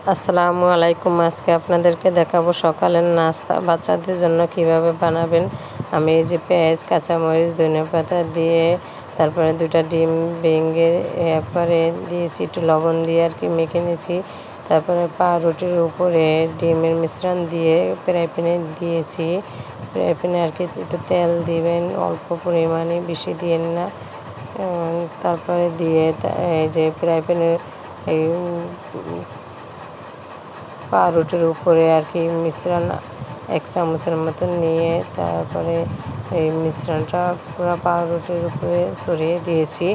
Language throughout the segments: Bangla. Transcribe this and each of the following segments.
আসসালামু আলাইকুম। আজকে আপনাদেরকে দেখাবো সকালের নাস্তা বাচ্চাদের জন্য কিভাবে বানাবেন। আমি এই যে পেঁয়াজ, কাঁচামরিচ, ধনেপাতা দিয়ে তারপরে 2টা ডিম ভেঙে এরপরে দিয়েছি, একটু লবণ দিয়ে আর কি মেখে নিয়েছি। তারপরে পাউরুটির উপরে ডিমের মিশ্রণ দিয়ে ফ্রাই প্যানে দিয়েছি। ফ্রাই প্যানে আর কি একটু তেল দিবেন, অল্প পরিমাণে, বেশি দিয়েন না। তারপরে দিয়ে এই যে ফ্রাই প্যানে এই পাউরুটির উপরে আর কি মিশ্রণ 1 চামচের মতন নিয়ে তারপরে এই মিশ্রণটা পুরো পাউরুটির উপরে ছড়িয়ে দিয়েছি।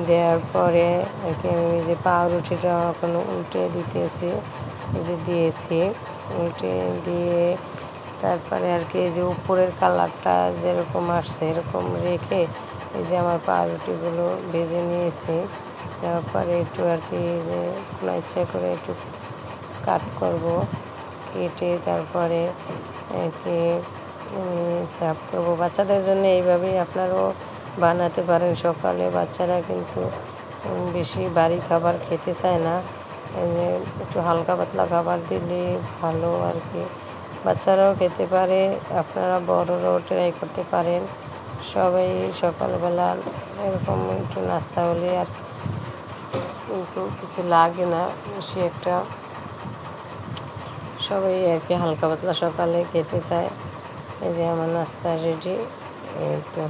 দেওয়ার পরে আর কি আমি যে পাউরুটিটা এখন উল্টে দিতেছি, যে দিয়েছি, উল্টে দিয়ে তারপরে আর কি এই যে উপরের কালারটা যেরকম আসছে এরকম রেখে এই যে আমার পাউরুটিগুলো ভেজে নিয়েছি। তারপরে একটু আর কি যে ইচ্ছা করে একটু কাট করব, কেটে তারপরে কি সার্ভ করব বাচ্চাদের জন্য। এইভাবেই আপনারাও বানাতে পারেন। সকালে বাচ্চারা কিন্তু বেশি ভারী খাবার খেতে চায় না, একটু হালকা পাতলা খাবার দিলে ভালো আর কি, বাচ্চারাও খেতে পারে, আপনারা বড়রাও ট্রাই করতে পারেন। সবাই সকালবেলা এরকম একটু নাস্তা হলে আর কিন্তু কিছু লাগে না বেশি একটা, সবাই আর কি হালকা পাতলা সকালে খেতে চায়। এই যে আমার নাস্তা রেডি, এই তো।